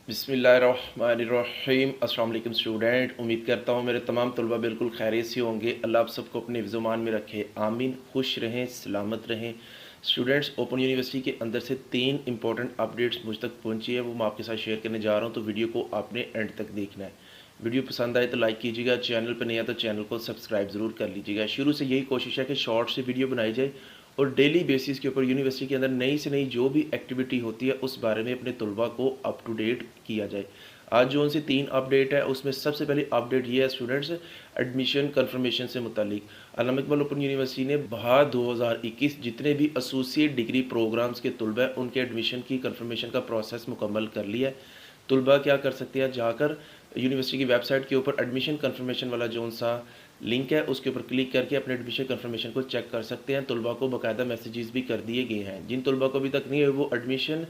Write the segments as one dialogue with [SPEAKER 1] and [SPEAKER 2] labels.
[SPEAKER 1] बिस्मिल्लाहिर्रहमानिर्रहीम। अस्सलाम वालेकुम स्टूडेंट, उम्मीद करता हूँ मेरे तमाम तलबा बिल्कुल खैरियत से होंगे। अल्लाह आप सबको अपने हिफ्ज़-ओ-मान में रखे, आमीन। खुश रहें, सलामत रहें। स्टूडेंट्स, ओपन यूनिवर्सिटी के अंदर से 3 इंपॉर्टेंट अपडेट्स मुझ तक पहुँची है, वो मैं आपके साथ शेयर करने जा रहा हूँ, तो वीडियो को आपने एंड तक देखना है। वीडियो पसंद आए तो लाइक कीजिएगा, चैनल पर नहीं आया तो चैनल को सब्सक्राइब ज़रूर कर लीजिएगा। शुरू से यही कोशिश है कि शॉर्ट से वीडियो बनाई जाए और डेली बेसिस के ऊपर यूनिवर्सिटी के अंदर नई से नई जो भी एक्टिविटी होती है उस बारे में अपने तलबा को अप टू डेट किया जाए। आज जो उनसे 3 अपडेट है उसमें सबसे पहली अपडेट ये है स्टूडेंट्स, एडमिशन कन्फर्मेशन से मुतालिक। अल्लामा इकबाल ओपन यूनिवर्सिटी ने बहार 2021 जितने भी एसोसिएट डिग्री प्रोग्राम्स के तलबा हैं उनके एडमिशन की कन्फर्मेशन का प्रोसेस मुकम्मल कर लिया है। तलबा क्या कर सकते हैं, जाकर यूनिवर्सिटी की वेबसाइट के ऊपर एडमिशन कन्फर्मेशन वाला जो सा लिंक है उसके ऊपर क्लिक करके अपने एडमिशन कन्फर्मेशन को चेक कर सकते हैं। तलबा को बाकायदा मैसेजेस भी कर दिए गए हैं। जिन तलबा को अभी तक नहीं है वो एडमिशन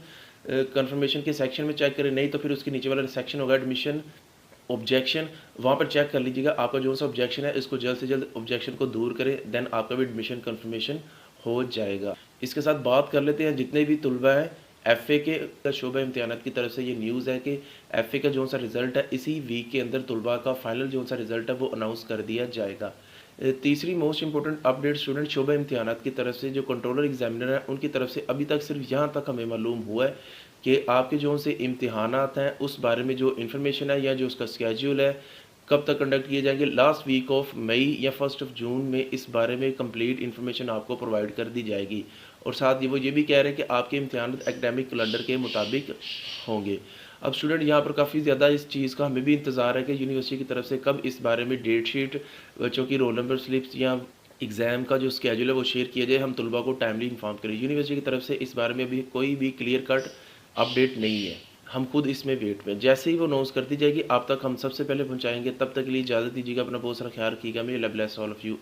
[SPEAKER 1] कन्फर्मेशन के सेक्शन में चेक करें, नहीं तो फिर उसके नीचे वाला सेक्शन होगा एडमिशन ऑब्जेक्शन, वहाँ पर चेक कर लीजिएगा। आपका जो सा ऑब्जेक्शन है इसको जल्द से जल्द ऑब्जेक्शन को दूर करें, देन आपका भी एडमिशन कन्फर्मेशन हो जाएगा। इसके साथ बात कर लेते हैं जितने भी तलबा हैं एफ़ए के शोबा इम्तिहानात की तरफ से ये न्यूज़ है कि एफ़ए का जो सा रिज़ल्ट है इसी वीक के अंदर तलबा का फाइनल जो सा रिज़ल्ट है वो अनाउंस कर दिया जाएगा। तीसरी मोस्ट इंपॉर्टेंट अपडेट स्टूडेंट शोबा इम्तिहानात की तरफ से जो कंट्रोलर एग्जामिनर है उनकी तरफ से अभी तक सिर्फ यहाँ तक हमें मालूम हुआ है कि आपके जो से इम्तिहानात हैं उस बारे में जो इन्फॉर्मेशन है या जो उसका स्केड्यूल है कब तक कंडक्ट किए जाएंगे, लास्ट वीक ऑफ मई या 1 जून में इस बारे में कंप्लीट इन्फॉर्मेशन आपको प्रोवाइड कर दी जाएगी। और साथ ही वो ये भी कह रहे हैं कि आपके इम्तिहान एकेडमिक कैलेंडर के मुताबिक होंगे। अब स्टूडेंट यहाँ पर काफ़ी ज़्यादा इस चीज़ का हमें भी इंतज़ार है कि यूनिवर्सिटी की तरफ से कब इस बारे में डेट शीट, बच्चों की रोल नंबर स्लिप्स या एग्ज़ाम का जो स्केड्यूल है वो शेयर किया जाए, हम तलबा को टाइमली इन्फॉर्म करें। यूनिवर्सिटी की तरफ से इस बारे में अभी कोई भी क्लियर कट अपडेट नहीं है, हम खुद इसमें वेट में। जैसे ही वो अनाउंस कर दी जाएगी आप तक हम सबसे पहले पहुँचाएँगे। तब तक के लिए इजाज़त दीजिएगा, अपना बहुत सारा ख्याल रखिएगा। मे अल्लाह ब्लेस ऑल ऑफ यू।